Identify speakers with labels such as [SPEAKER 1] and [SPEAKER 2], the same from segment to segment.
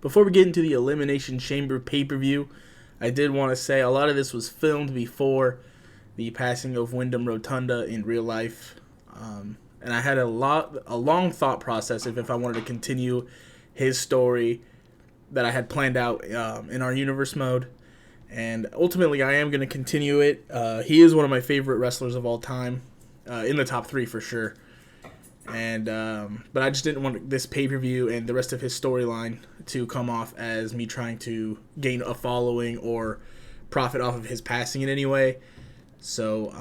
[SPEAKER 1] Before we get into the Elimination Chamber pay-per-view, I did want to say a lot of this was filmed before the passing of Wyndham Rotunda in real life. And I had a long thought process if I wanted to continue his story that I had planned out in our universe mode. And ultimately, I am going to continue it. He is one of my favorite wrestlers of all time, in the top 3 for sure. And but I just didn't want this pay-per-view and the rest of his storyline to come off as me trying to gain a following or profit off of his passing in any way. So,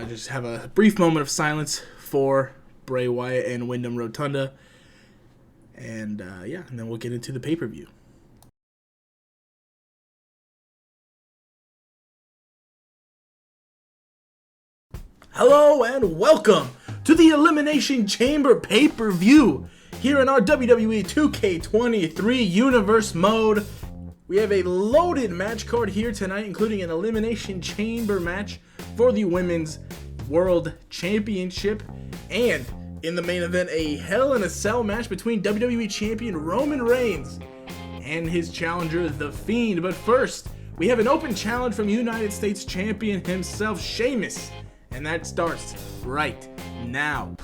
[SPEAKER 1] just have a brief moment of silence for Bray Wyatt and Wyndham Rotunda. And, and then we'll get into the pay-per-view. Hello and welcome to the Elimination Chamber pay-per-view here in our WWE 2K23 Universe mode. We have a loaded match card here tonight, including an Elimination Chamber match for the Women's World Championship, and in the main event, a Hell in a Cell match between WWE Champion Roman Reigns and his challenger, The Fiend. But first, we have an open challenge from United States Champion himself, Sheamus. And that starts right now.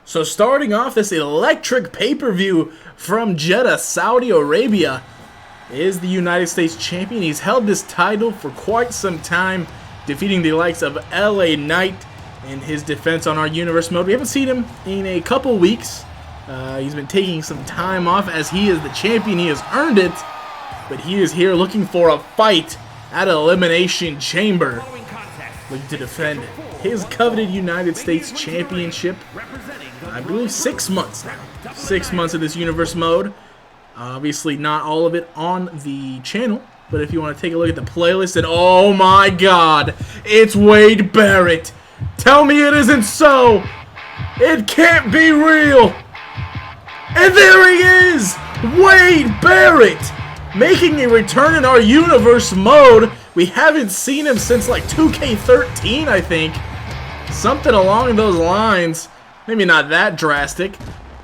[SPEAKER 1] So starting off this electric pay-per-view from Jeddah, Saudi Arabia, is the United States Champion. He's held this title for quite some time, defeating the likes of LA Knight in his defense on our Universe mode. We haven't seen him in a couple weeks. He's been taking some time off as he is the champion. He has earned it, but he is here looking for a fight at Elimination Chamber, looking to defend his coveted United States Championship. I believe 6 months now. 6 months of this Universe mode. Obviously not all of it on the channel, but if you want to take a look at the playlist, and oh my god, it's Wade Barrett. Tell me it isn't so. It can't be real. And there he is, Wade Barrett, making a return in our Universe mode. We haven't seen him since like 2K13, I think. Something along those lines. Maybe not that drastic,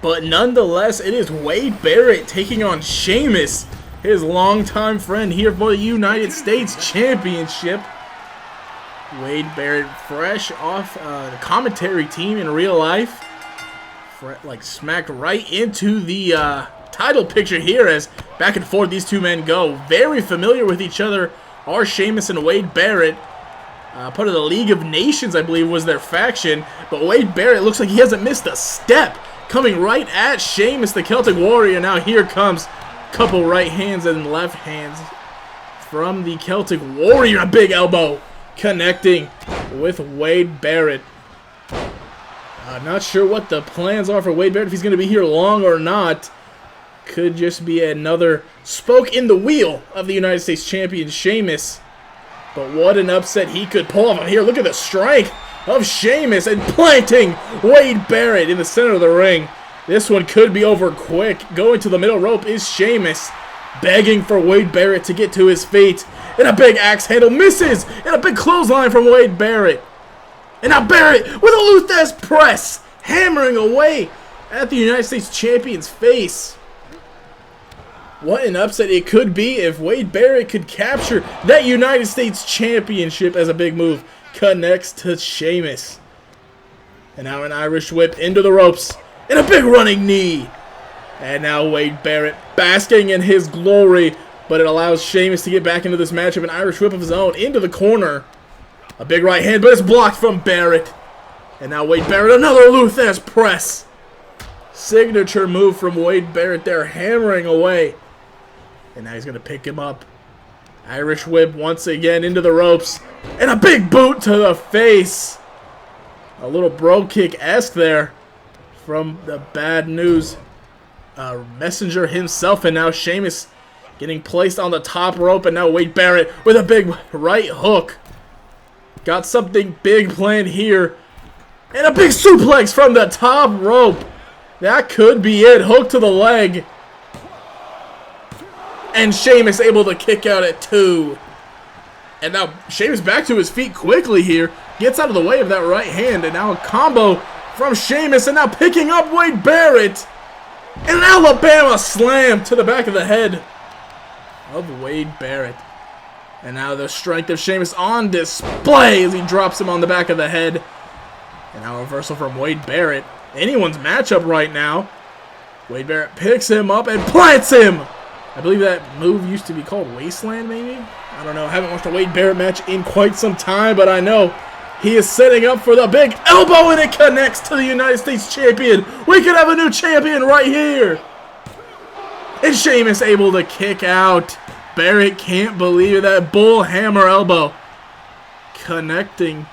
[SPEAKER 1] but nonetheless, it is Wade Barrett taking on Sheamus, his longtime friend here for the United States Championship. Wade Barrett fresh off the commentary team in real life. Like smacked right into the title picture here as back and forth these two men go. Very familiar with each other are Sheamus and Wade Barrett. Part of the League of Nations, I believe, was their faction. But Wade Barrett looks like he hasn't missed a step. Coming right at Sheamus, the Celtic Warrior. Now here comes a couple right hands and left hands from the Celtic Warrior. A big elbow connecting with Wade Barrett. Not sure what the plans are for Wade Barrett, if he's going to be here long or not. Could just be another spoke in the wheel of the United States Champion Sheamus. But what an upset he could pull off here. Look at the strength of Sheamus and planting Wade Barrett in the center of the ring. This one could be over quick. Going to the middle rope is Sheamus, begging for Wade Barrett to get to his feet. And a big axe handle misses. And a big clothesline from Wade Barrett. And now Barrett with a Luthez press, hammering away at the United States Champion's face. What an upset it could be if Wade Barrett could capture that United States Championship as a big move. Connects to Sheamus. And now an Irish whip into the ropes. And a big running knee. And now Wade Barrett basking in his glory. But it allows Sheamus to get back into this matchup. An Irish whip of his own into the corner. A big right hand, but it's blocked from Barrett. And now Wade Barrett, another Luthez press. Signature move from Wade Barrett there, hammering away. And now he's going to pick him up. Irish whip once again into the ropes. And a big boot to the face. A little bro kick-esque there from the Bad News Messenger himself. And now Sheamus getting placed on the top rope. And now Wade Barrett with a big right hook. Got something big planned here. And a big suplex from the top rope. That could be it. Hook to the leg. And Sheamus able to kick out at 2. And now Sheamus back to his feet quickly here. Gets out of the way of that right hand. And now a combo from Sheamus. And now picking up Wade Barrett. And an Alabama slam to the back of the head of Wade Barrett. And now the strength of Sheamus on display as he drops him on the back of the head. And now a reversal from Wade Barrett. Anyone's matchup right now. Wade Barrett picks him up and plants him. I believe that move used to be called Wasteland, maybe? I don't know. I haven't watched a Wade Barrett match in quite some time, but I know he is setting up for the big elbow, and it connects to the United States champion. We could have a new champion right here. And Sheamus able to kick out. Barrett can't believe it. That bull hammer elbow connecting.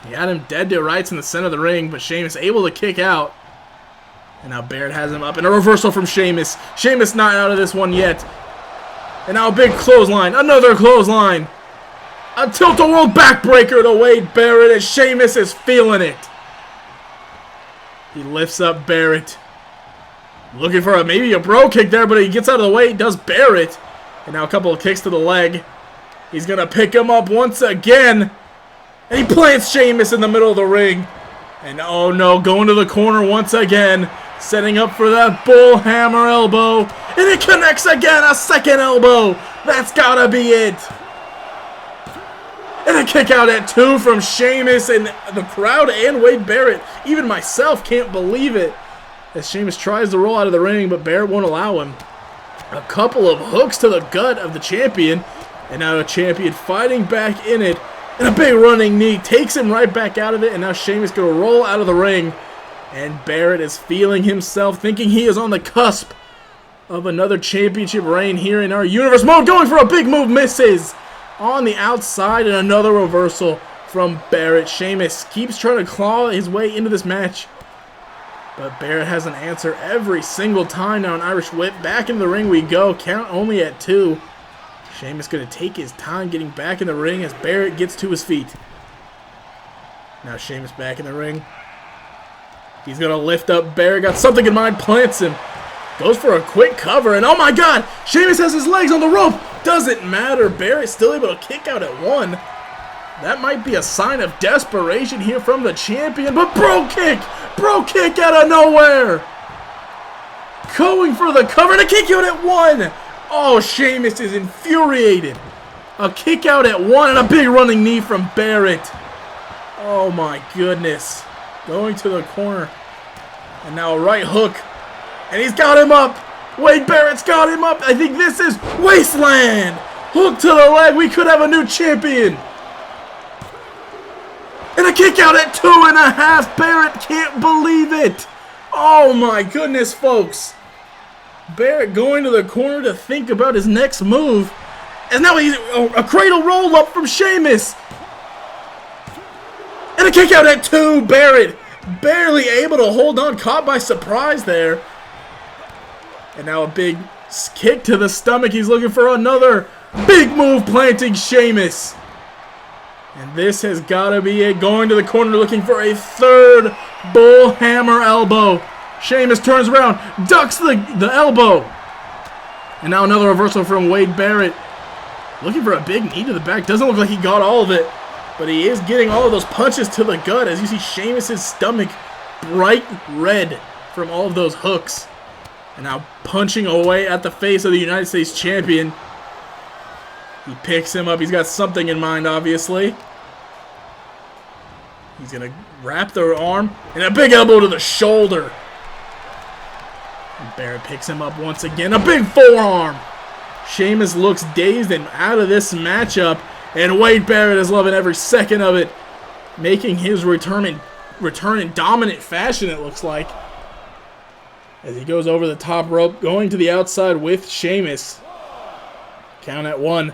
[SPEAKER 1] He had him dead to rights in the center of the ring, but Sheamus able to kick out. And now Barrett has him up. And a reversal from Sheamus. Sheamus not out of this one yet. And now a big clothesline. Another clothesline. A tilt-a-whirl backbreaker to Wade Barrett as Sheamus is feeling it. He lifts up Barrett. Looking for maybe a bro kick there, but he gets out of the way. Does Barrett. And now a couple of kicks to the leg. He's going to pick him up once again. And he plants Sheamus in the middle of the ring. And oh no, going to the corner once again. Setting up for that bull hammer elbow. And it connects again. A second elbow. That's got to be it. And a kick out at 2 from Sheamus. And the crowd and Wade Barrett, even myself, can't believe it. As Sheamus tries to roll out of the ring, but Barrett won't allow him. A couple of hooks to the gut of the champion. And now the champion fighting back in it. And a big running knee takes him right back out of it. And now Sheamus going to roll out of the ring. And Barrett is feeling himself, thinking he is on the cusp of another championship reign here in our universe mode. Going for a big move, misses on the outside, and another reversal from Barrett. Sheamus keeps trying to claw his way into this match, but Barrett has an answer every single time. Now an Irish whip. Back in the ring we go. Count only at 2. Sheamus going to take his time getting back in the ring as Barrett gets to his feet. Now Sheamus back in the ring. He's going to lift up Barrett. Got something in mind. Plants him. Goes for a quick cover. And oh my god! Sheamus has his legs on the rope. Doesn't matter. Barrett's still able to kick out at 1. That might be a sign of desperation here from the champion. But bro kick! Bro kick out of nowhere! Going for the cover and a kick out at 1. Oh, Sheamus is infuriated. A kick out at 1 and a big running knee from Barrett. Oh my goodness. Going to the corner. And now a right hook. And he's got him up. Wade Barrett's got him up. I think this is Wasteland. Hook to the leg. We could have a new champion. And a kick out at 2.5. Barrett can't believe it. Oh my goodness, folks. Barrett going to the corner to think about his next move. And now he's a cradle roll up from Sheamus. And a kick out at 2. Barrett barely able to hold on. Caught by surprise there. And now a big kick to the stomach. He's looking for another big move, planting Sheamus. And this has got to be it. Going to the corner looking for a third bull hammer elbow. Sheamus turns around, ducks the elbow. And now another reversal from Wade Barrett. Looking for a big knee to the back. Doesn't look like he got all of it. But he is getting all of those punches to the gut as you see Sheamus' stomach bright red from all of those hooks. And now punching away at the face of the United States champion. He picks him up. He's got something in mind, obviously. He's going to wrap the arm. And a big elbow to the shoulder. And Barrett picks him up once again. A big forearm. Sheamus looks dazed and out of this matchup. And Wade Barrett is loving every second of it. Making his return in dominant fashion, it looks like. As he goes over the top rope, going to the outside with Sheamus. Count at 1.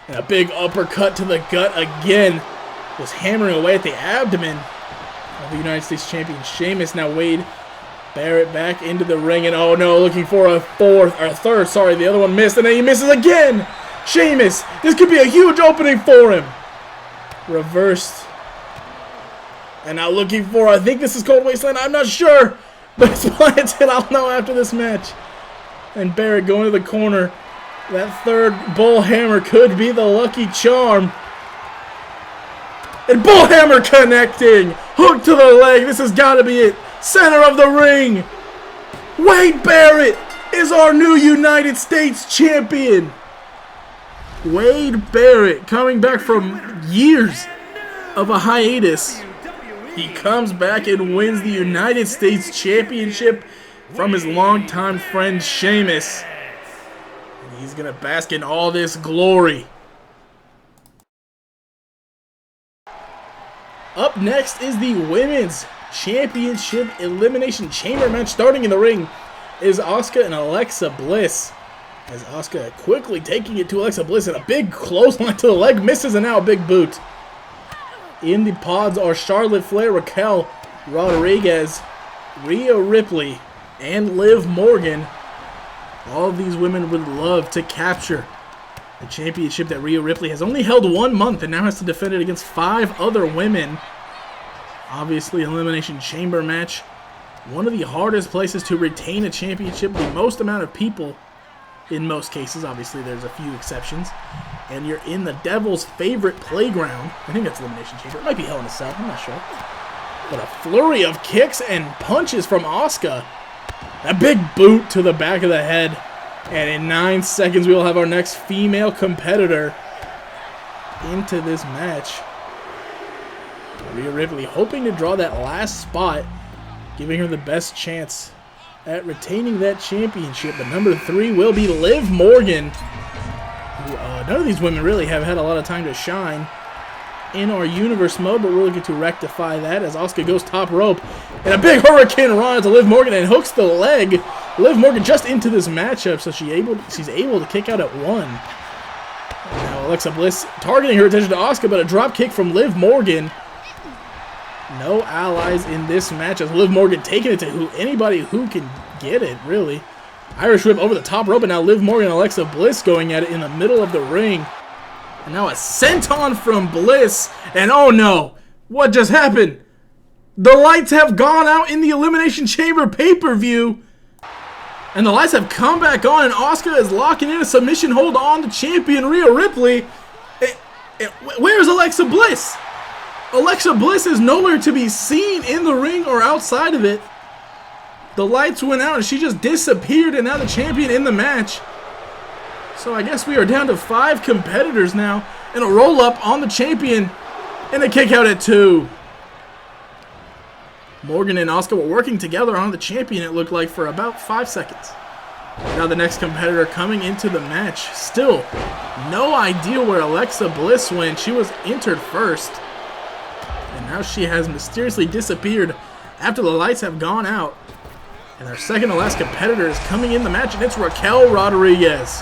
[SPEAKER 1] And a big uppercut to the gut again. Just hammering away at the abdomen of the United States champion Sheamus. Now Wade Barrett back into the ring. And oh no, looking for a third. Sorry, the other one missed. And then he misses again. Sheamus, this could be a huge opening for him. Reversed. And now looking for, I think this is called Wasteland. I'm not sure. But it's planted. I'll know after this match. And Barrett going to the corner. That third bull hammer could be the lucky charm. And bull hammer connecting. Hook to the leg. This has got to be it. Center of the ring. Wade Barrett is our new United States champion. Wade Barrett, coming back from years of a hiatus, he comes back and wins the United States Championship from his longtime friend Sheamus. And he's going to bask in all this glory. Up next is the Women's Championship Elimination Chamber match. Starting in the ring is Asuka and Alexa Bliss. As Asuka quickly taking it to Alexa Bliss, and a big clothesline to the leg, misses, and now a big boot. In the pods are Charlotte Flair, Raquel Rodriguez, Rhea Ripley, and Liv Morgan. All of these women would love to capture the championship that Rhea Ripley has only held 1 month and now has to defend it against 5 other women. Obviously, Elimination Chamber match, one of the hardest places to retain a championship, the most amount of people in most cases. Obviously, there's a few exceptions. And you're in the Devil's favorite playground. I think that's Elimination Chamber. It might be Hell in a Cell. I'm not sure. But a flurry of kicks and punches from Asuka. A big boot to the back of the head. And in 9 seconds, we will have our next female competitor into this match. Rhea Ripley hoping to draw that last spot, giving her the best chance at retaining that championship. But number 3 will be Liv Morgan. None of these women really have had a lot of time to shine in our universe mode, but we're looking to rectify that as Asuka goes top rope. And a big hurricane run to Liv Morgan and hooks the leg. Liv Morgan just into this matchup, so she's able to kick out at 1. And now Alexa Bliss targeting her attention to Asuka, but a drop kick from Liv Morgan. No allies in this match as Liv Morgan taking it to anybody who can get it, really. Irish whip over the top rope, and now Liv Morgan and Alexa Bliss going at it in the middle of the ring. And now a senton from Bliss, and oh no, what just happened? The lights have gone out in the Elimination Chamber pay-per-view, and the lights have come back on, and Asuka is locking in a submission hold on the champion, Rhea Ripley. Where's Alexa Bliss? Alexa Bliss is nowhere to be seen in the ring or outside of it. The lights went out and she just disappeared, and now the champion in the match. So I guess we are down to 5 competitors now, and a roll-up on the champion, and a kick out at 2. Morgan and Asuka were working together on the champion, it looked like, for about 5 seconds. Now the next competitor coming into the match. Still, no idea where Alexa Bliss went. She was entered first. And now she has mysteriously disappeared after the lights have gone out. And our second to last competitor is coming in the match, and it's Raquel Rodriguez.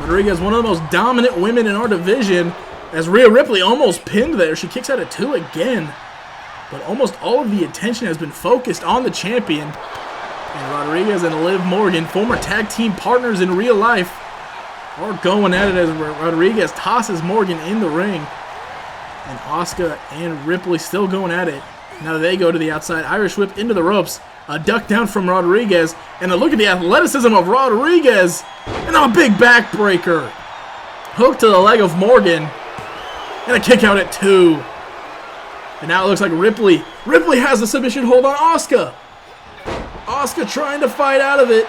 [SPEAKER 1] Rodriguez, one of the most dominant women in our division, as Rhea Ripley almost pinned there. She kicks out at 2 again. But almost all of the attention has been focused on the champion. And Rodriguez and Liv Morgan, former tag team partners in real life, are going at it as Rodriguez tosses Morgan in the ring. And Asuka and Ripley still going at it. Now they go to the outside. Irish whip into the ropes. A duck down from Rodriguez. And a look at the athleticism of Rodriguez. And now a big backbreaker. Hook to the leg of Morgan. And a kick out at 2. And now it looks like Ripley has the submission hold on Asuka. Asuka trying to fight out of it.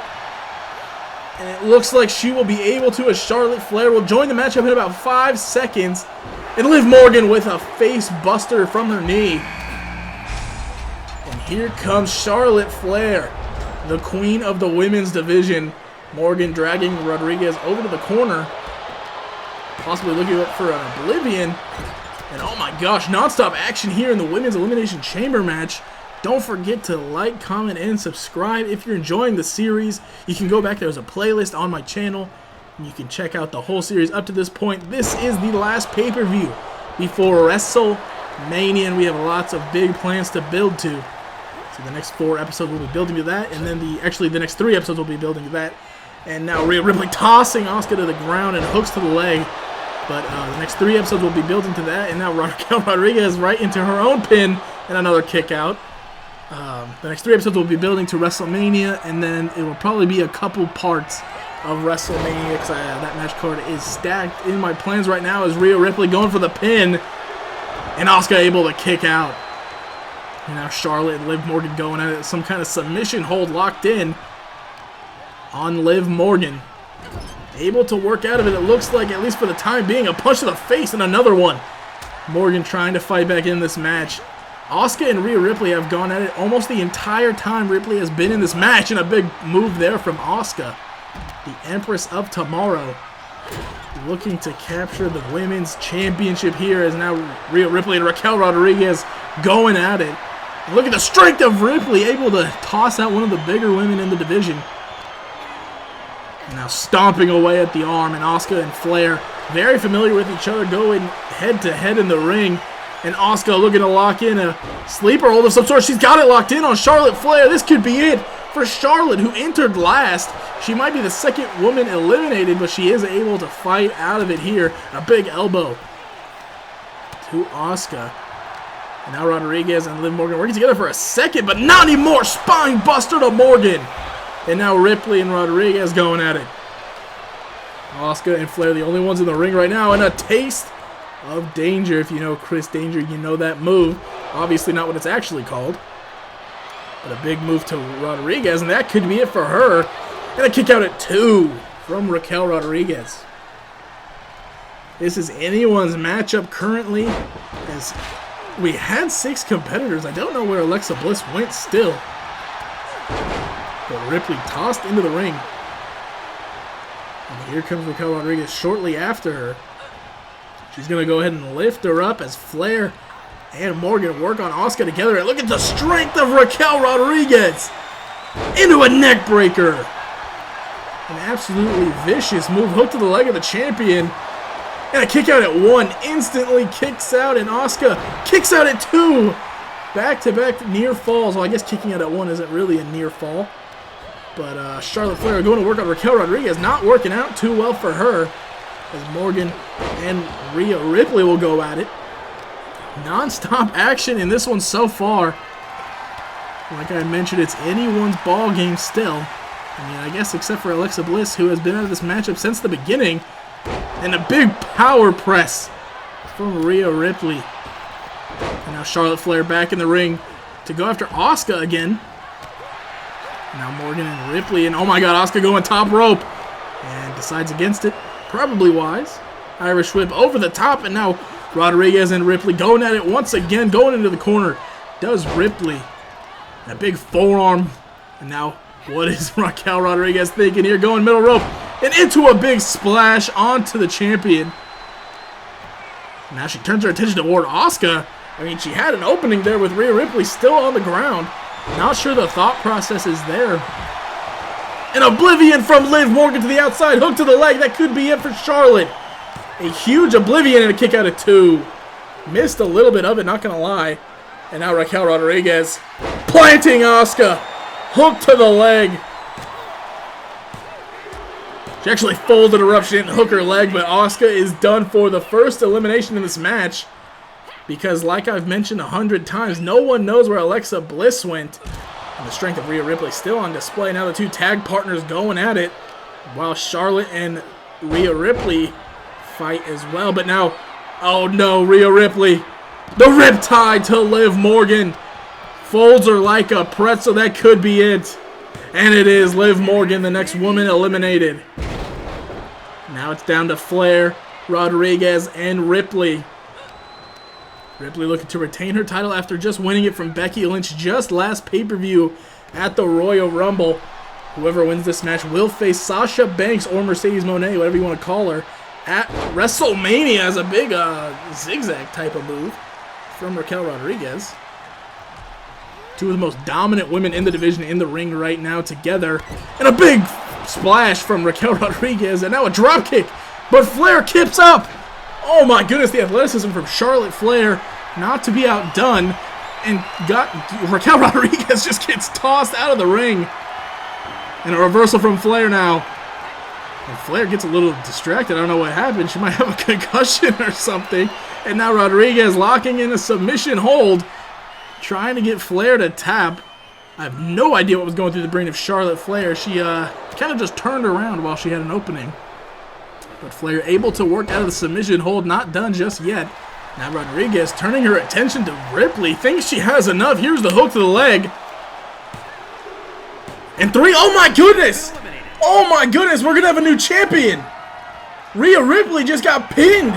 [SPEAKER 1] And it looks like she will be able to, as Charlotte Flair will join the matchup in about 5 seconds. And Liv Morgan with a face buster from her knee. And here comes Charlotte Flair, the queen of the women's division. Morgan dragging Rodriguez over to the corner. Possibly looking for an oblivion. And oh my gosh, non-stop action here in the Women's Elimination Chamber match. Don't forget to like, comment, and subscribe if you're enjoying the series. You can go back, there's a playlist on my channel, and you can check out the whole series up to this point. This is the last pay-per-view before WrestleMania, and we have lots of big plans to build to. So the next 4 episodes will be building to that, and then the next 3 episodes will be building to that. And now Rhea Ripley tossing Asuka to the ground and hooks to the leg. But the next 3 episodes will be building to that, and now Raquel Rodriguez right into her own pin and another kick out. The next 3 episodes will be building to WrestleMania, and then it will probably be a couple parts of WrestleMania because that match card is stacked. In my plans right now is Rhea Ripley going for the pin, and Asuka able to kick out. And now Charlotte and Liv Morgan going at it, some kind of submission hold locked in. on Liv Morgan. Able to work out of it, it looks like, at least for the time being. A punch to the face and another one. Morgan trying to fight back in this match. Asuka and Rhea Ripley have gone at it almost the entire time Ripley has been in this match, and a big move there from Asuka. The Empress of Tomorrow looking to capture the Women's Championship here, as now Rhea Ripley and Raquel Rodriguez going at it. And look at the strength of Ripley, able to toss out one of the bigger women in the division. And now stomping away at the arm, and Asuka and Flair very familiar with each other, going head to head in the ring. And Asuka looking to lock in a sleeper hold of some sort. She's got it locked in on Charlotte Flair. This could be it for Charlotte, who entered last. She might be the second woman eliminated, but she is able to fight out of it here. A big elbow to Asuka. And now Rodriguez and Liv Morgan working together for a second, but not anymore. Spine buster to Morgan. And now Ripley and Rodriguez going at it. Asuka and Flair the only ones in the ring right now, and a taste of danger. If you know Chris Danger, you know that move. Obviously not what it's actually called, but a big move to Rodriguez, and that could be it for her. And a kick out at 2 from Raquel Rodriguez. This is anyone's matchup currently, as we had 6 competitors. I don't know where Alexa Bliss went still. But Ripley tossed into the ring. And here comes Raquel Rodriguez shortly after her. She's going to go ahead and lift her up as Flair and Morgan work on Asuka together. And look at the strength of Raquel Rodriguez. Into a neck breaker. An absolutely vicious move. Hook to the leg of the champion. And a kick out at 1. Instantly kicks out, and Asuka kicks out at 2. Back-to-back near falls. Well, I guess kicking out at 1 isn't really a near fall. But Charlotte Flair going to work on Raquel Rodriguez. Not working out too well for her, as Morgan and Rhea Ripley will go at it. Non-stop action in this one so far. Like I mentioned, it's anyone's ball game still. I mean, I guess except for Alexa Bliss, who has been out of this matchup since the beginning. And a big power press from Rhea Ripley. And now Charlotte Flair back in the ring to go after Asuka again. Now Morgan and Ripley, and oh my god, Asuka going top rope. And decides against it. Probably wise. Irish whip over the top, and now Rodriguez and Ripley going at it once again, going into the corner. Does Ripley. And a big forearm. And now, what is Raquel Rodriguez thinking here? Going middle rope and into a big splash onto the champion. Now she turns her attention toward Asuka. I mean, she had an opening there with Rhea Ripley still on the ground. Not sure the thought process is there. An oblivion from Liv Morgan to the outside. Hook to the leg. That could be it for Charlotte. A huge oblivion and a kick out of 2. Missed a little bit of it, not going to lie. And now Raquel Rodriguez planting Asuka. Hook to the leg. She actually folded her up. She didn't hook her leg, but Asuka is done for the first elimination in this match. Because, like I've mentioned 100 times, no one knows where Alexa Bliss went. And the strength of Rhea Ripley still on display. Now the 2 tag partners going at it, while Charlotte and Rhea Ripley fight as well. But now, oh no, Rhea Ripley. The riptide to Liv Morgan. Folds her like a pretzel. That could be it. And it is Liv Morgan, the next woman eliminated. Now it's down to Flair, Rodriguez, and Ripley. Ripley looking to retain her title after just winning it from Becky Lynch just last pay-per-view at the Royal Rumble. Whoever wins this match will face Sasha Banks or Mercedes Moné, whatever you want to call her, at WrestleMania as a big zigzag type of move from Raquel Rodriguez. 2 of the most dominant women in the division in the ring right now together. And a big splash from Raquel Rodriguez, and now a dropkick. But Flair kips up. Oh my goodness, the athleticism from Charlotte Flair, not to be outdone, and Raquel Rodriguez just gets tossed out of the ring. And a reversal from Flair now. And Flair gets a little distracted. I don't know what happened. She might have a concussion or something. And now Rodriguez locking in a submission hold, trying to get Flair to tap. I have no idea what was going through the brain of Charlotte Flair. She kind of just turned around while she had an opening. But Flair able to work out of the submission hold, not done just yet. Now Rodriguez turning her attention to Ripley, thinks she has enough. Here's the hook to the leg. And 3, oh my goodness! Oh my goodness, we're gonna have a new champion. Rhea Ripley just got pinned.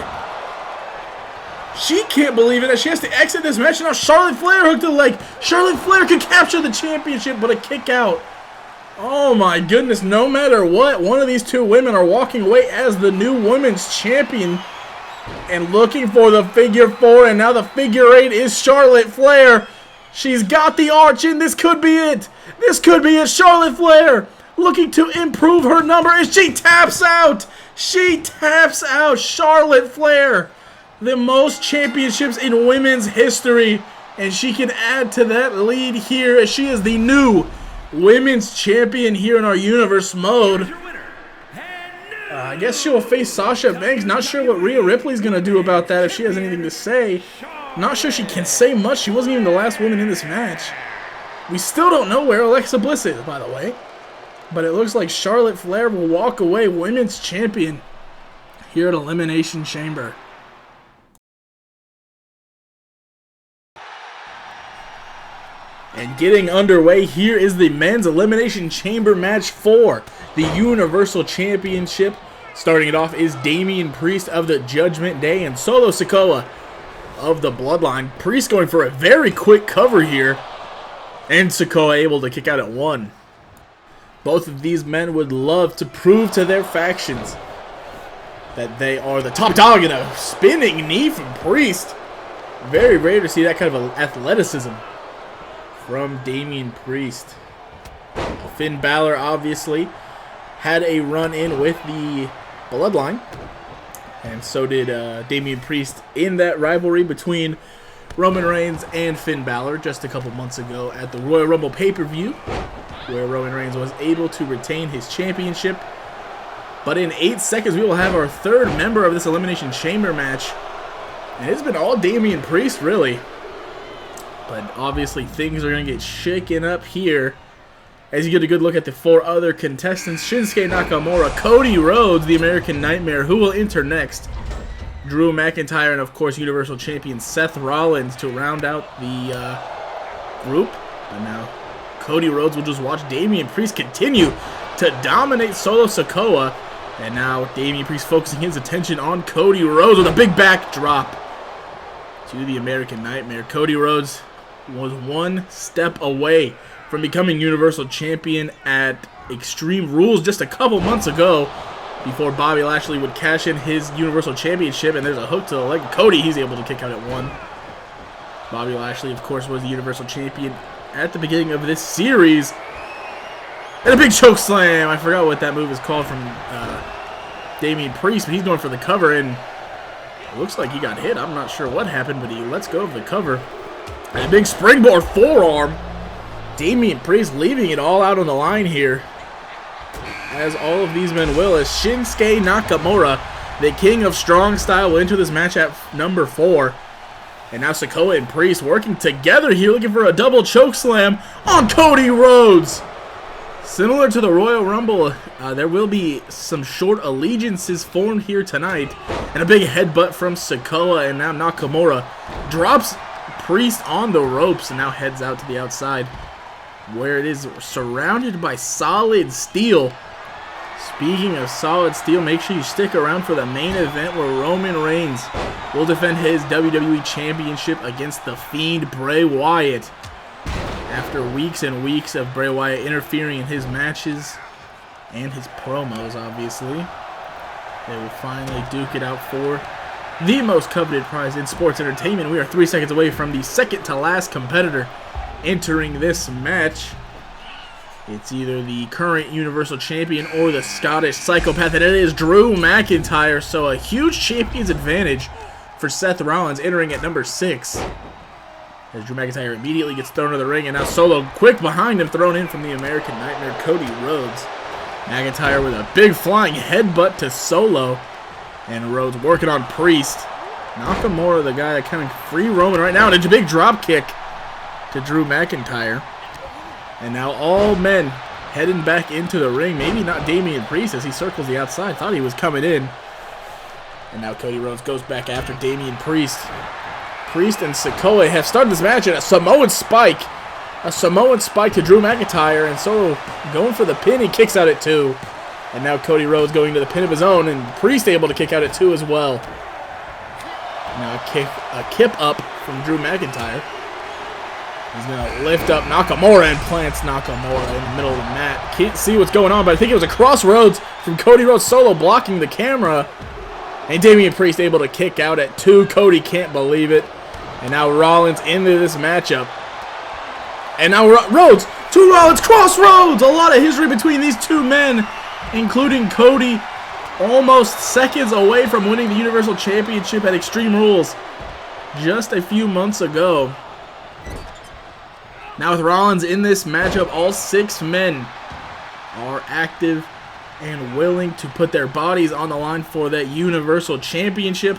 [SPEAKER 1] She can't believe it. She has to exit this match. Now Charlotte Flair hooked the leg. Charlotte Flair could capture the championship, but a kick out. Oh my goodness, no matter what, one of these two women are walking away as the new women's champion and looking for the figure 4, and now the figure 8 is Charlotte Flair. She's got the arch in. This could be it. This could be it. Charlotte Flair looking to improve her number as she taps out. She taps out. Charlotte Flair, the most championships in women's history, and she can add to that lead here as she is the new women's champion here in our universe mode. I guess she'll face Sasha Banks. Not sure what Rhea Ripley's going to do about that if she has anything to say. Not sure she can say much. She wasn't even the last woman in this match. We still don't know where Alexa Bliss is, by the way. But it looks like Charlotte Flair will walk away women's champion here at Elimination Chamber. And getting underway, here is the men's Elimination Chamber match for the Universal Championship. Starting it off is Damian Priest of the Judgment Day and Solo Sikoa of the Bloodline. Priest going for a very quick cover here, and Sikoa able to kick out at 1. Both of these men would love to prove to their factions that they are the top dog, in a spinning knee from Priest. Very rare to see that kind of athleticism from Damian Priest. Finn Balor obviously had a run-in with the Bloodline, and so did Damian Priest in that rivalry between Roman Reigns and Finn Balor just a couple months ago at the Royal Rumble pay-per-view, where Roman Reigns was able to retain his championship. But in 8 seconds, we will have our third member of this Elimination Chamber match, and it's been all Damian Priest, really. But obviously things are going to get shaken up here as you get a good look at the 4 other contestants. Shinsuke Nakamura, Cody Rhodes, the American Nightmare, who will enter next. Drew McIntyre, and of course Universal Champion Seth Rollins to round out the group. And now Cody Rhodes will just watch Damian Priest continue to dominate Solo Sikoa. And now Damian Priest focusing his attention on Cody Rhodes with a big backdrop to the American Nightmare. Cody Rhodes was 1 step away from becoming Universal Champion at Extreme Rules just a couple months ago, before Bobby Lashley would cash in his Universal Championship, and there's a hook to the leg of Cody. He's able to kick out at 1. Bobby Lashley, of course, was the Universal Champion at the beginning of this series. And a big choke slam. I forgot what that move is called from Damian Priest, but he's going for the cover, and it looks like he got hit. I'm not sure what happened, but he lets go of the cover. And a big springboard forearm. Damian Priest leaving it all out on the line here, as all of these men will, as Shinsuke Nakamura, the king of strong style, will enter this match at number 4. And now Sikoa and Priest working together here, looking for a double choke slam on Cody Rhodes. Similar to the Royal Rumble, there will be some short allegiances formed here tonight. And a big headbutt from Sikoa, and now Nakamura drops Priest on the ropes and now heads out to the outside, where it is surrounded by solid steel. Speaking of solid steel, make sure you stick around for the main event, where Roman Reigns will defend his WWE Championship against the Fiend Bray Wyatt. After weeks and weeks of Bray Wyatt interfering in his matches and his promos, obviously, they will finally duke it out for the most coveted prize in sports entertainment. We are 3 seconds away from the second to last competitor entering this match. It's either the current Universal Champion or the Scottish Psychopath, and it is Drew McIntyre. So a huge champion's advantage for Seth Rollins entering at number 6. As Drew McIntyre immediately gets thrown to the ring, and now Solo quick behind him, thrown in from the American Nightmare, Cody Rhodes. McIntyre with a big flying headbutt to Solo, and Rhodes working on Priest. Nakamura, the guy kind of free roaming right now, and a big drop kick to Drew McIntyre. And now all men heading back into the ring. Maybe not Damian Priest as he circles the outside. Thought he was coming in. And now Cody Rhodes goes back after Damian Priest. Priest and Sikoa have started this match in a Samoan spike. A Samoan spike to Drew McIntyre, and Solo going for the pin. He kicks out at 2. And now Cody Rhodes going to the pin of his own, and Priest able to kick out at 2 as well. Now a kip up from Drew McIntyre. He's going to lift up Nakamura and plants Nakamura in the middle of the mat. Can't see what's going on, but I think it was a crossroads from Cody Rhodes. Solo blocking the camera. And Damian Priest able to kick out at 2. Cody can't believe it. And now Rollins into this matchup. And now Rhodes to Rollins, crossroads! A lot of history between these two men, including Cody, almost seconds away from winning the Universal Championship at Extreme Rules just a few months ago. Now with Rollins in this matchup, all 6 men are active and willing to put their bodies on the line for that Universal Championship.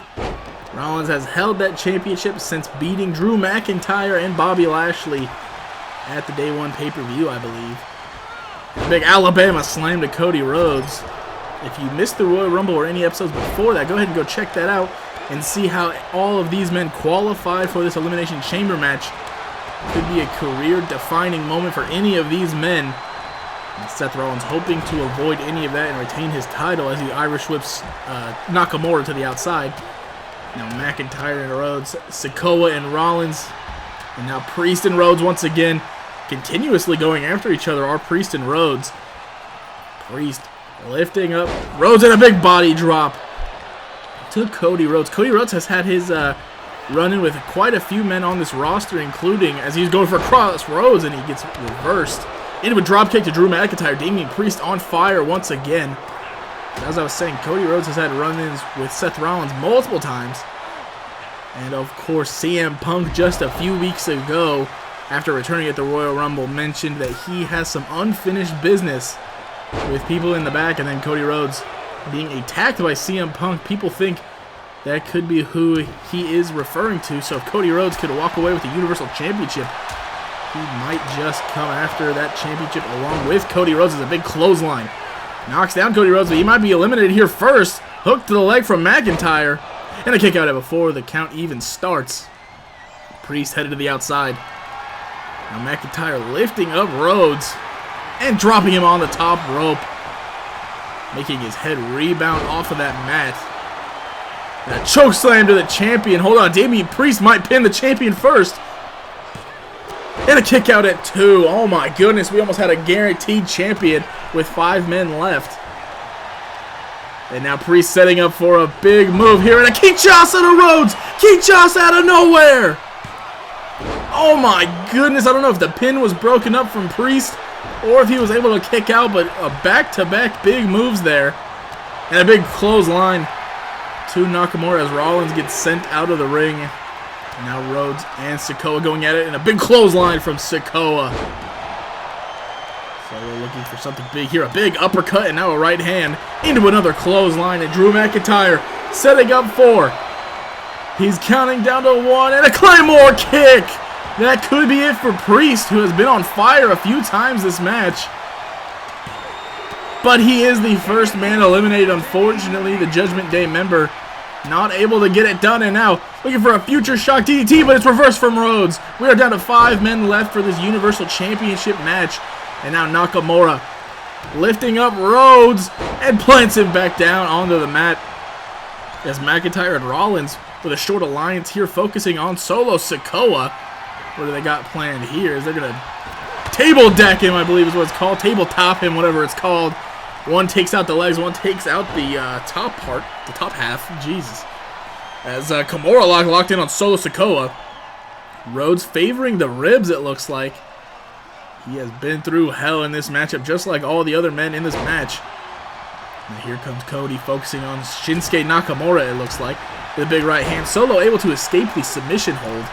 [SPEAKER 1] Rollins has held that championship since beating Drew McIntyre and Bobby Lashley at the Day 1 pay-per-view, I believe. A big Alabama slam to Cody Rhodes. If you missed the Royal Rumble or any episodes before that, go ahead and go check that out and see how all of these men qualified for this Elimination Chamber match. Could be a career-defining moment for any of these men. And Seth Rollins hoping to avoid any of that and retain his title as he Irish whips Nakamura to the outside. Now McIntyre and Rhodes, Sikoa and Rollins, and now Priest and Rhodes once again continuously going after each other are Priest and Rhodes. Priest lifting up Rhodes and a big body drop to Cody Rhodes. Cody Rhodes has had his run-in with quite a few men on this roster, including as he's going for crossroads and he gets reversed into a dropkick to Drew McIntyre. Damian Priest on fire once again. As I was saying, Cody Rhodes has had run-ins with Seth Rollins multiple times. And of course, CM Punk just a few weeks ago, after returning at the Royal Rumble, mentioned that he has some unfinished business with people in the back, and then Cody Rhodes being attacked by CM Punk. People think that could be who he is referring to. So if Cody Rhodes could walk away with the Universal Championship, he might just come after that championship along with Cody Rhodes. As a big clothesline knocks down Cody Rhodes, but he might be eliminated here first. Hook to the leg from McIntyre. And a kick out before the count even starts. Priest headed to the outside. Now McIntyre lifting up Rhodes and dropping him on the top rope, making his head rebound off of that mat. And a choke slam to the champion. Hold on, Damian Priest might pin the champion first. And a kick out at 2. Oh my goodness, we almost had a guaranteed champion with 5 men left. And now Priest setting up for a big move here, and a Kinshasa to Rhodes! Kinshasa out of nowhere! Oh my goodness, I don't know if the pin was broken up from Priest or if he was able to kick out, but a back-to-back big moves there. And a big clothesline to Nakamura as Rollins gets sent out of the ring. And now Rhodes and Sikoa going at it, and a big clothesline from Sikoa. So we're looking for something big here. A big uppercut and now a right hand into another clothesline. And Drew McIntyre setting up 4. He's counting down to 1 and a Claymore kick. That could be it for Priest, who has been on fire a few times this match. But he is the first man eliminated. Unfortunately, the Judgment Day member not able to get it done. And now looking for a future shock DDT, but it's reversed from Rhodes. We are down to 5 men left for this Universal Championship match. And now Nakamura lifting up Rhodes and plants him back down onto the mat. As McIntyre and Rollins with a short alliance here, focusing on Solo Sikoa. What do they got planned here? Is they're going to table deck him, I believe is what it's called. Tabletop him, whatever it's called. One takes out the legs, one takes out the top part, the top half. Jesus. As Kimura locked in on Solo Sikoa. Rhodes favoring the ribs, it looks like. He has been through hell in this matchup, just like all the other men in this match. And here comes Cody, focusing on Shinsuke Nakamura, it looks like, with a big right hand. Solo able to escape the submission hold.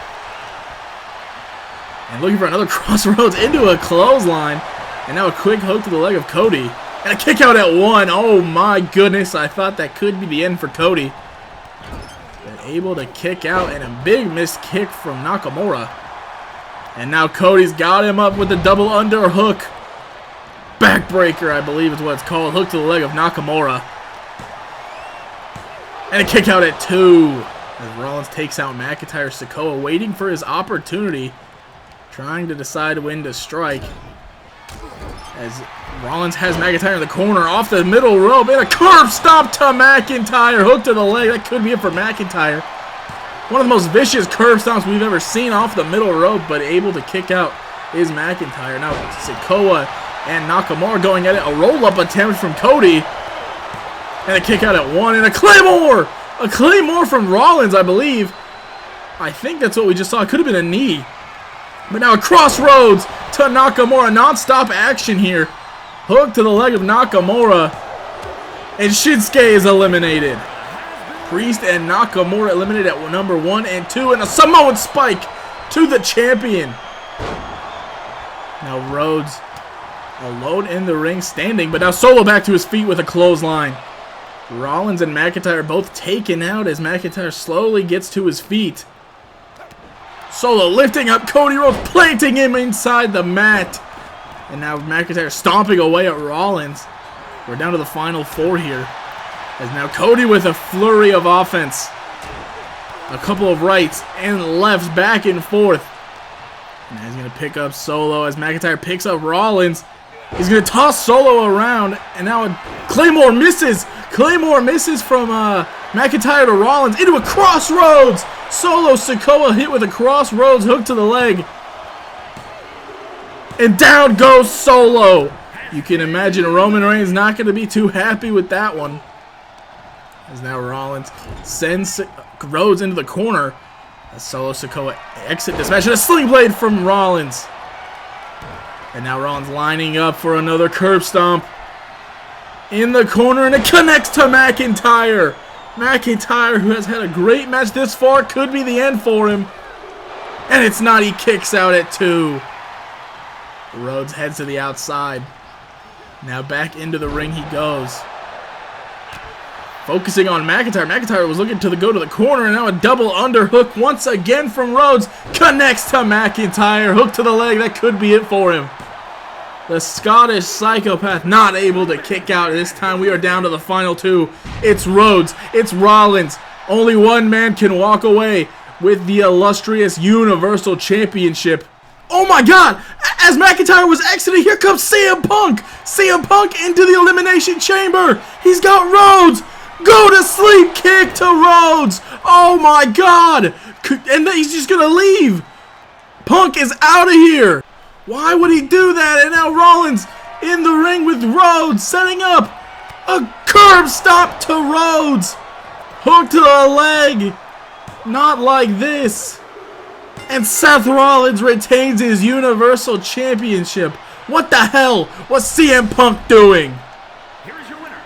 [SPEAKER 1] And looking for another crossroads into a clothesline. And now a quick hook to the leg of Cody. And a kick out at 1. Oh my goodness, I thought that could be the end for Cody. But able to kick out, and a big missed kick from Nakamura. And now Cody's got him up with the double underhook. Backbreaker, I believe is what it's called. Hook to the leg of Nakamura. And a kick out at 2. As Rollins takes out McIntyre. Sikoa waiting for his opportunity. trying to decide when to strike. As Rollins has McIntyre in the corner, off the middle rope, and a curb stomp to McIntyre. Hook to the leg. That could be it for McIntyre. One of the most vicious curb stomps we've ever seen off the middle rope, but able to kick out is McIntyre. Now Sikoa and Nakamura going at it. A roll-up attempt from Cody. And a kick out at 1. And a Claymore! A Claymore from Rollins, I believe. I think that's what we just saw. It could have been a knee. But now a crossroads to Nakamura. Non-stop action here. Hook to the leg of Nakamura. And Shinsuke is eliminated. Priest and Nakamura eliminated at number 1 and 2. And a Samoan spike to the champion. Now Rhodes alone in the ring standing. But now Solo back to his feet with a clothesline. Rollins and McIntyre both taken out as McIntyre slowly gets to his feet. Solo lifting up Cody Rhodes, planting him inside the mat. And now McIntyre stomping away at Rollins. We're down to the final 4 here. As now Cody with a flurry of offense. A couple of rights and lefts back and forth. And he's going to pick up Solo as McIntyre picks up Rollins. He's going to toss Solo around. And now Claymore misses. Claymore misses from McIntyre to Rollins into a crossroads. Solo Sikoa hit with a crossroads hook to the leg. And down goes Solo. You can imagine Roman Reigns not going to be too happy with that one. As now Rollins sends Rhodes into the corner. As Solo Sikoa exit this match. And a sling blade from Rollins. And now Rollins lining up for another curb stomp. In the corner, and it connects to McIntyre. McIntyre, who has had a great match this far, could be the end for him. And it's not. He kicks out at 2. Rhodes heads to the outside. Now back into the ring he goes. Focusing on McIntyre. McIntyre was looking to go to the corner, and now a double underhook once again from Rhodes. Connects to McIntyre. Hook to the leg. That could be it for him. The Scottish psychopath not able to kick out. This time we are down to the final 2. It's Rhodes. It's Rollins. Only one man can walk away with the illustrious Universal Championship. Oh my God! As McIntyre was exiting, here comes CM Punk! CM Punk into the Elimination Chamber! He's got Rhodes! Go to sleep kick to Rhodes! Oh my God! And then he's just gonna leave! Punk is out of here! Why would he do that? And now Rollins in the ring with Rhodes, setting up a curb stop to Rhodes. Hook to the leg. Not like this. And Seth Rollins retains his Universal Championship. What the hell was CM Punk doing?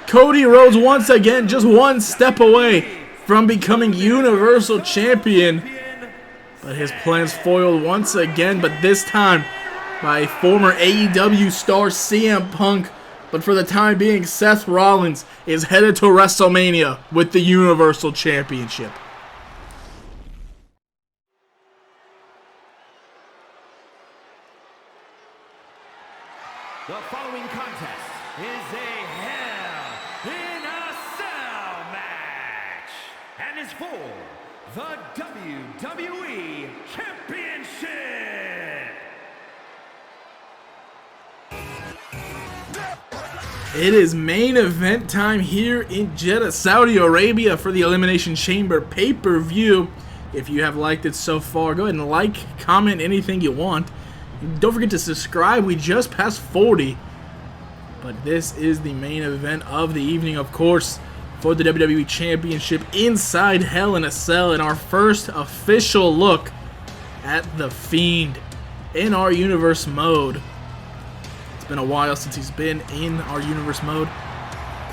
[SPEAKER 1] Cody Rhodes once again just one step away from becoming Universal Champion. But his plans foiled once again, but this time by former AEW star CM Punk. But for the time being, Seth Rollins is headed to WrestleMania with the Universal Championship.
[SPEAKER 2] The following contest is a Hell in a Cell match and is for the WWE Championship.
[SPEAKER 1] It is main event time here in Jeddah, Saudi Arabia for the Elimination Chamber pay-per-view. If you have liked it so far, go ahead and like, comment anything you want. Don't forget to subscribe. We just passed 40. But this is the main event of the evening, of course, for the WWE Championship inside Hell in a Cell, and our first official look at The Fiend in our universe mode. It's been a while since he's been in our universe mode.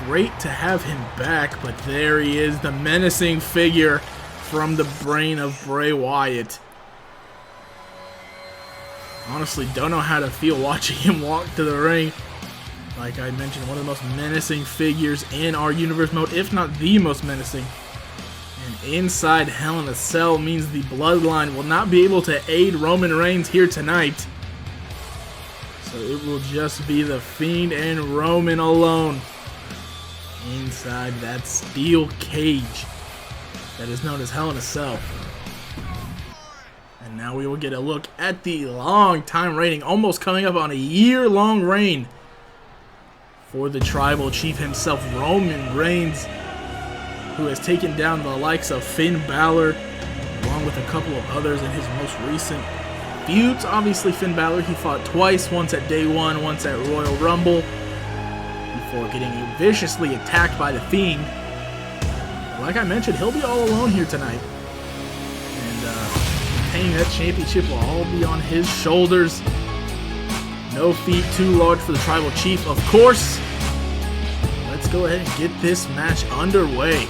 [SPEAKER 1] Great to have him back, but there he is, the menacing figure from the brain of Bray Wyatt. Honestly, don't know how to feel watching him walk to the ring. Like I mentioned, one of the most menacing figures in our universe mode, if not the most menacing. And inside Hell in a Cell means the Bloodline will not be able to aid Roman Reigns here tonight. So it will just be The Fiend and Roman alone inside that steel cage that is known as Hell in a Cell. And now Now we will get a look at the long-time reigning, almost coming up on a year-long reign for the Tribal Chief himself, Roman Reigns, who has taken down the likes of Finn Balor, along with a couple of others in his most recent feuds. Obviously, Finn Balor, he fought twice, once at Day 1, once at Royal Rumble, before getting viciously attacked by The Fiend. Like I mentioned, he'll be all alone here tonight. And retaining that championship will all be on his shoulders. No feat too large for the Tribal Chief, of course. Let's go ahead and get this match underway.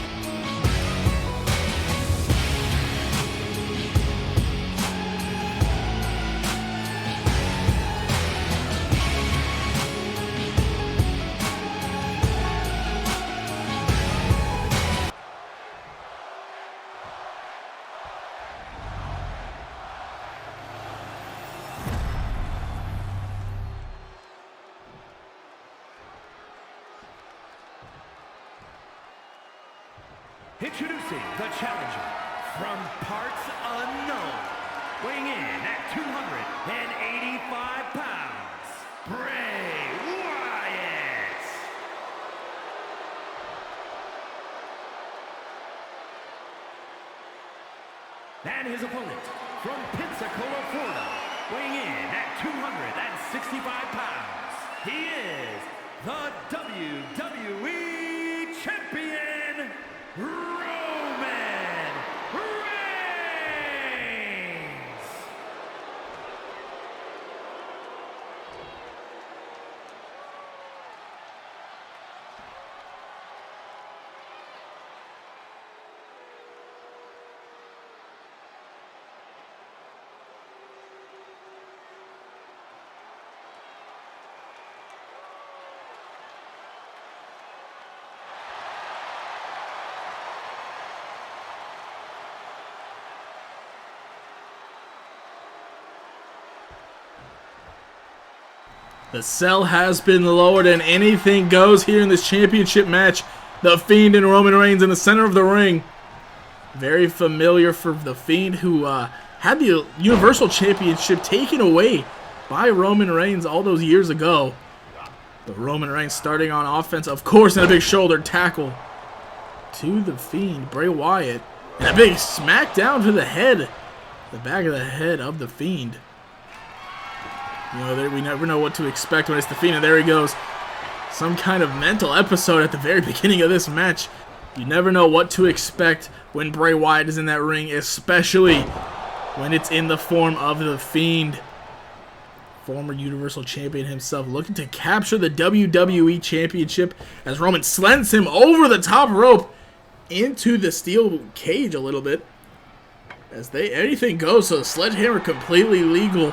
[SPEAKER 2] Introducing the challenger from parts unknown, weighing in at 285 pounds, Bray Wyatt. And his opponent from Pensacola, Florida, weighing in at 265 pounds, he is the WWE Champion, Roman Reigns!
[SPEAKER 1] The cell has been lowered and anything goes here in this championship match. The Fiend and Roman Reigns in the center of the ring. Very familiar for The Fiend, who had the Universal Championship taken away by Roman Reigns all those years ago. But Roman Reigns starting on offense, of course, and a big shoulder tackle to The Fiend, Bray Wyatt. And a big smackdown to the head, the back of the head of The Fiend. You know, we never know what to expect when it's The Fiend, and there he goes. Some kind of mental episode at the very beginning of this match. You never know what to expect when Bray Wyatt is in that ring, especially when it's in the form of The Fiend. Former Universal Champion himself, looking to capture the WWE Championship as Roman slants him over the top rope into the steel cage a little bit. As anything goes, so the sledgehammer completely legal.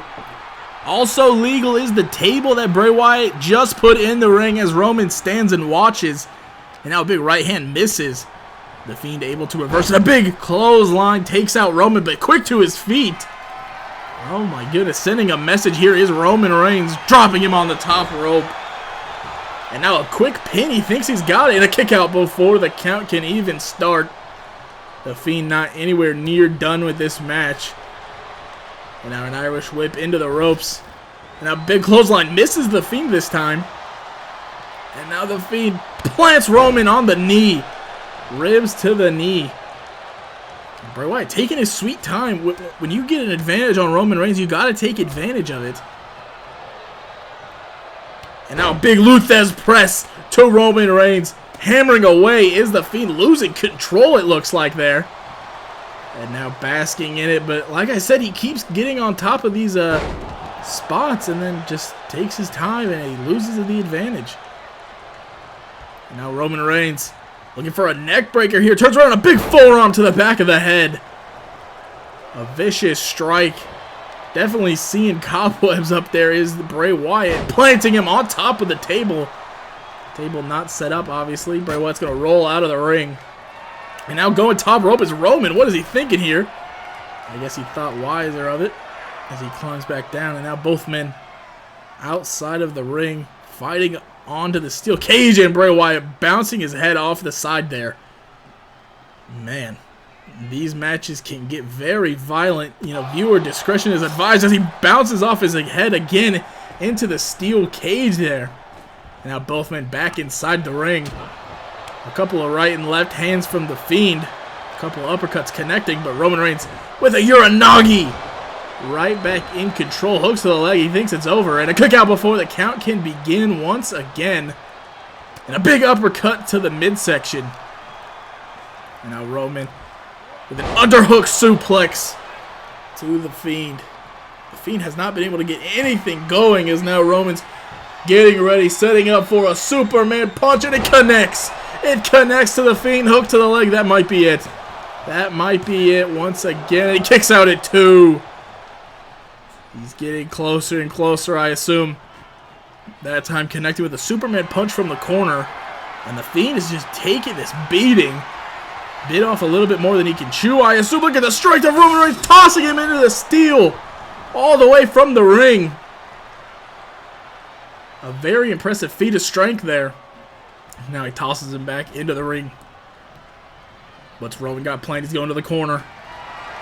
[SPEAKER 1] Also legal is the table that Bray Wyatt just put in the ring as Roman stands and watches. And now a big right hand misses. The Fiend able to reverse it. A big clothesline takes out Roman, but quick to his feet. Oh my goodness, sending a message here is Roman Reigns, dropping him on the top rope. And now a quick pin, he thinks he's got it, and a kick out before the count can even start. The Fiend not anywhere near done with this match. And now an Irish whip into the ropes. And a big clothesline misses The Fiend this time. And now The Fiend plants Roman on the knee. Ribs to the knee. And Bray Wyatt taking his sweet time. When you get an advantage on Roman Reigns, you got to take advantage of it. And now a big Luthez press to Roman Reigns. Hammering away is The Fiend, losing control, it looks like there. And now basking in it, but like I said, he keeps getting on top of these spots and then just takes his time and he loses the advantage. And now Roman Reigns looking for a neck breaker here. Turns around, a big forearm to the back of the head. A vicious strike. Definitely seeing cobwebs up there is Bray Wyatt, planting him on top of the table. Table not set up, obviously. Bray Wyatt's going to roll out of the ring. And now going top rope is Roman. What is he thinking here? I guess he thought wiser of it as he climbs back down. And now both men outside of the ring fighting onto the steel cage, and Bray Wyatt bouncing his head off the side there. Man, These matches can get very violent. You know, viewer discretion is advised as he bounces off his head again into the steel cage there. And now both men back inside the ring. A couple of right and left hands from The Fiend. A couple of uppercuts connecting, but Roman Reigns with a Uranagi. Right back in control. Hooks to the leg. He thinks it's over. And a kick out before the count can begin once again. And a big uppercut to the midsection. And now Roman with an underhook suplex to The Fiend. The Fiend has not been able to get anything going as now Roman's getting ready, setting up for a Superman punch, and it connects. It connects to The Fiend, hook to the leg. That might be it. That might be it once again. He kicks out at 2. He's getting closer and closer, I assume. That time connected with a Superman punch from the corner. And The Fiend is just taking this beating. Bit off a little bit more than he can chew, I assume. Look at the strength of Roman Reigns, tossing him into the steel. All the way from the ring. A very impressive feat of strength there. Now he tosses him back into the ring. What's Roman got planned? He's going to the corner.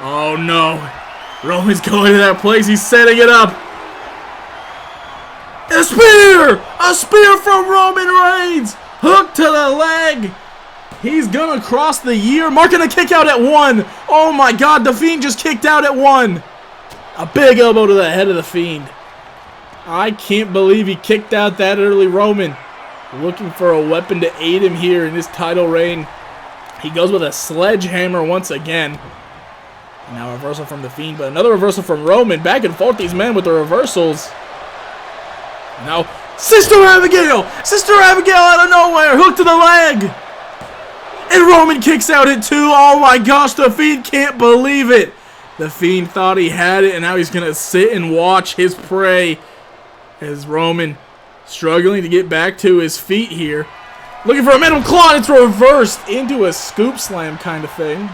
[SPEAKER 1] Oh no. Roman's going to that place. He's setting it up. A spear! A spear from Roman Reigns! Hook to the leg. He's gonna cross the year, marking a kick out at 1. Oh my god, The Fiend just kicked out at 1. A big elbow to the head of The Fiend. I can't believe he kicked out that early. Roman looking for a weapon to aid him here in his title reign. He goes with a sledgehammer once again. Now a reversal from The Fiend, but another reversal from Roman. Back and forth these men with the reversals. Now Sister Abigail! Sister Abigail out of nowhere! Hook to the leg! And Roman kicks out at 2. Oh my gosh, The Fiend can't believe it. The Fiend thought he had it, and now he's going to sit and watch his prey. As Roman struggling to get back to his feet here. Looking for a Metal Claw, and it's reversed into a scoop slam kind of thing.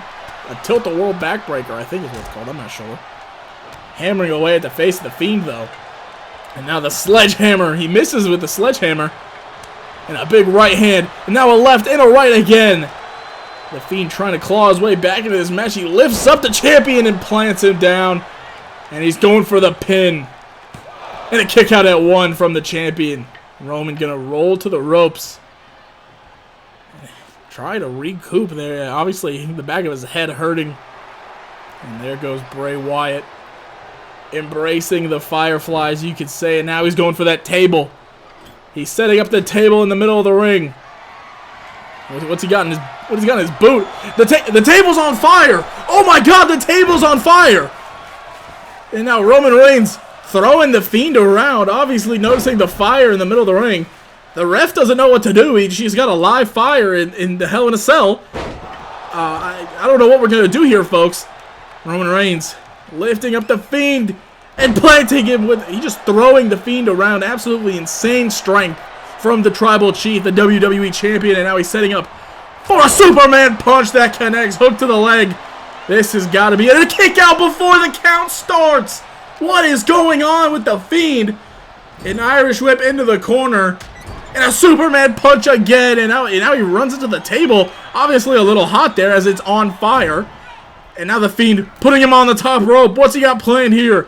[SPEAKER 1] A tilt-a-world backbreaker, I think is what it's called. I'm not sure. Hammering away at the face of The Fiend, though. And now the sledgehammer. He misses with the sledgehammer. And a big right hand. And now a left and a right again. The Fiend trying to claw his way back into this match. He lifts up the champion and plants him down. And he's going for the pin. And a kick out at 1 from the champion. Roman gonna roll to the ropes. Try to recoup there. Obviously, the back of his head hurting. And there goes Bray Wyatt. Embracing the Fireflies, you could say. And now he's going for that table. He's setting up the table in the middle of the ring. What's he got in his boot? The table's on fire! Oh my god, the table's on fire! And now Roman Reigns throwing The Fiend around, obviously noticing the fire in the middle of the ring. The ref doesn't know what to do. She's got a live fire in the Hell in a Cell. I don't know what we're going to do here, folks. Roman Reigns lifting up The Fiend and planting him with... He's just throwing The Fiend around. Absolutely insane strength from the Tribal Chief, the WWE Champion. And now he's setting up for a Superman punch that connects. Hook to the leg. This has got to be it. And a kick out before the count starts. What is going on with The Fiend? An Irish whip into the corner. And a Superman punch again. And now he runs into the table. Obviously a little hot there as it's on fire. And now The Fiend putting him on the top rope. What's he got planned here?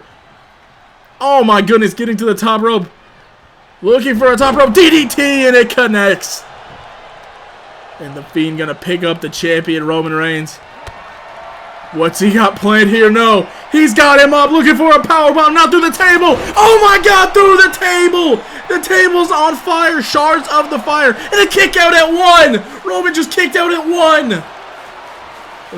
[SPEAKER 1] Oh my goodness, getting to the top rope. Looking for a top rope DDT, and it connects. And The Fiend gonna pick up the champion, Roman Reigns. What's he got planned here? No. He's got him up, looking for a powerbomb, not through the table. Oh my god, through the table. The table's on fire, shards of the fire. And a kick out at 1. Roman just kicked out at 1.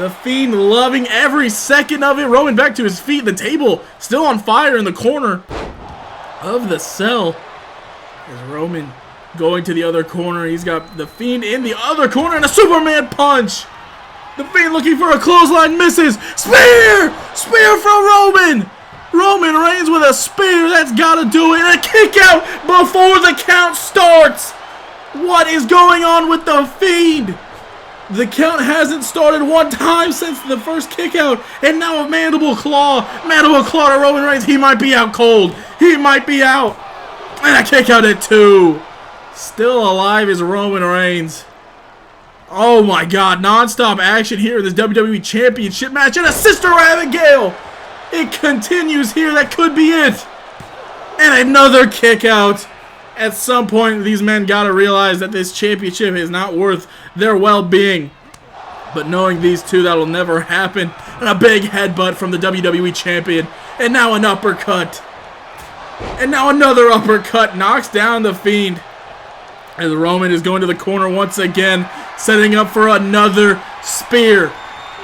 [SPEAKER 1] The Fiend loving every second of it. Roman back to his feet. The table still on fire in the corner of the cell. As Roman going to the other corner. He's got The Fiend in the other corner and a Superman punch. The Fiend looking for a clothesline, misses. Spear! Spear from Roman! Roman Reigns with a spear. That's got to do it. And a kick out before the count starts. What is going on with The Fiend? The count hasn't started one time since the first kick out. And now a mandible claw. Mandible claw to Roman Reigns. He might be out cold. He might be out. And a kick out at 2. Still alive is Roman Reigns. Oh my god, non-stop action here in this WWE Championship match, and a Sister Abigail! It continues here, that could be it! And another kick out! At some point, these men gotta realize that this championship is not worth their well-being. But knowing these two, that'll never happen. And a big headbutt from the WWE Champion. And now an uppercut. And now another uppercut knocks down the Fiend. As Roman is going to the corner once again, setting up for another spear.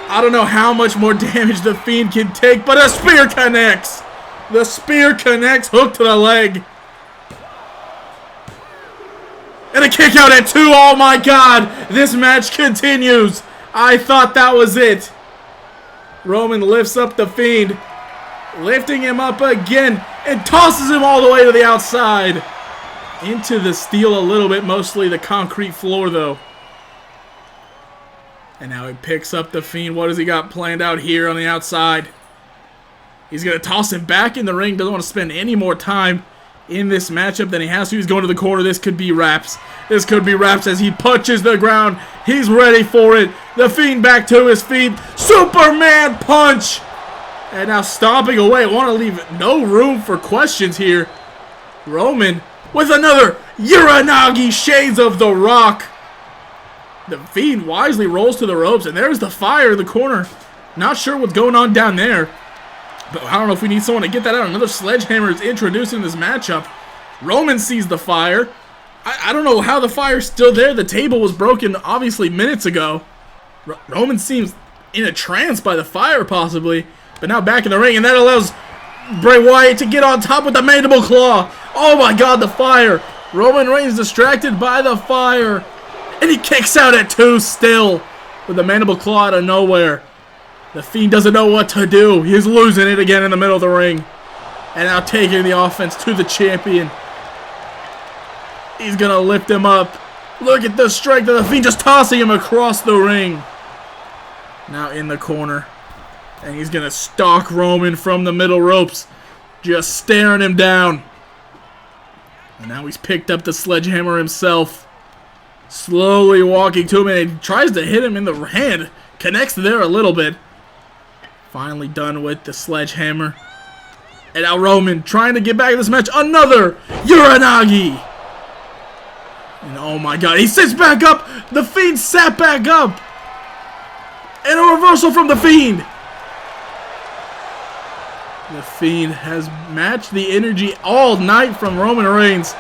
[SPEAKER 1] I don't know how much more damage the Fiend can take, but a spear connects. The spear connects, hook to the leg. And a kick out at 2. Oh my god, this match continues. I thought that was it. Roman lifts up the Fiend, lifting him up again, and tosses him all the way to the outside. Into the steel a little bit, mostly the concrete floor though. And now he picks up the Fiend. What has he got planned out here on the outside? He's going to toss him back in the ring. Doesn't want to spend any more time in this matchup than he has to. He's going to the corner. This could be wraps. This could be wraps as he punches the ground. He's ready for it. The Fiend back to his feet. Superman punch! And now stomping away. I want to leave no room for questions here. Roman with another Uranagi, shades of The Rock. The Fiend wisely rolls to the ropes, and there's the fire in the corner. Not sure what's going on down there, but I don't know if we need someone to get that out. Another sledgehammer is introduced in this matchup. Roman sees the fire. I don't know how the fire's still there. The table was broken, obviously, minutes ago. Roman seems in a trance by the fire, possibly, but now back in the ring, and that allows Bray Wyatt to get on top with the mandible claw. Oh my god, the fire. Roman Reigns distracted by the fire. And he kicks out at 2 still with the mandible claw out of nowhere. The Fiend doesn't know what to do. He's losing it again in the middle of the ring. And now taking the offense to the champion. He's going to lift him up. Look at the strength of the Fiend, just tossing him across the ring. Now in the corner. And he's going to stalk Roman from the middle ropes. Just staring him down. And now he's picked up the sledgehammer himself. Slowly walking to him, and he tries to hit him in the hand. Connects there a little bit. Finally done with the sledgehammer. And now Roman trying to get back in this match. Another Uranagi. And oh my god, he sits back up. The Fiend sat back up. And a reversal from the Fiend. The Fiend has matched the energy all night from Roman Reigns.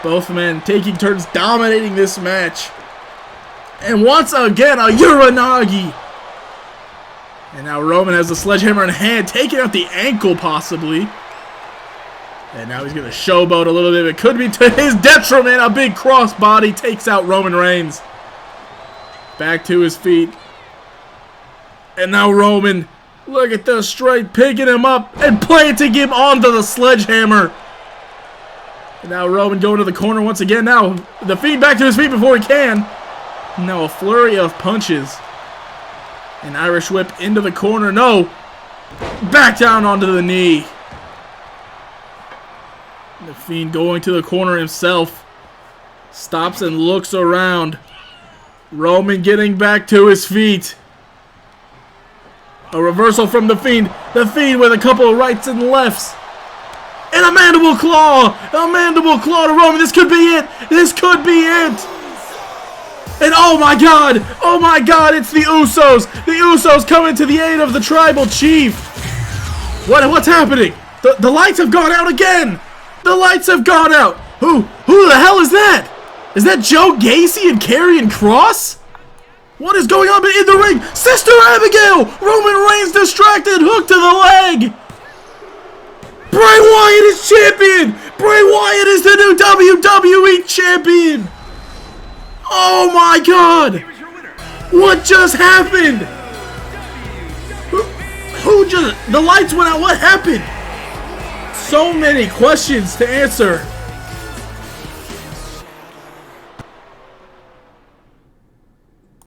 [SPEAKER 1] Both men taking turns dominating this match. And once again, a Uranagi. And now Roman has the sledgehammer in hand, taking out the ankle possibly. And now he's going to showboat a little bit. It could be to his detriment. A big crossbody takes out Roman Reigns. Back to his feet. And now Roman, look at the straight, picking him up and planting him onto the sledgehammer. And now Roman going to the corner once again. Now the Fiend back to his feet before he can. Now a flurry of punches. An Irish whip into the corner. No. Back down onto the knee. The Fiend going to the corner himself. Stops and looks around. Roman getting back to his feet. A reversal from the Fiend. The Fiend with a couple of rights and lefts. And a mandible claw! A mandible claw to Roman. This could be it! This could be it! And oh my god! Oh my god, it's the Usos! The Usos coming to the aid of the Tribal Chief! What's happening? The lights have gone out again! The lights have gone out! Who the hell is that? Is that Joe Gacy and Karrion Kross? What is going on in the ring? Sister Abigail! Roman Reigns distracted, hook to the leg! Bray Wyatt is champion! Bray Wyatt is the new WWE champion! Oh my god! What just happened? Who just... The lights went out. What happened? So many questions to answer.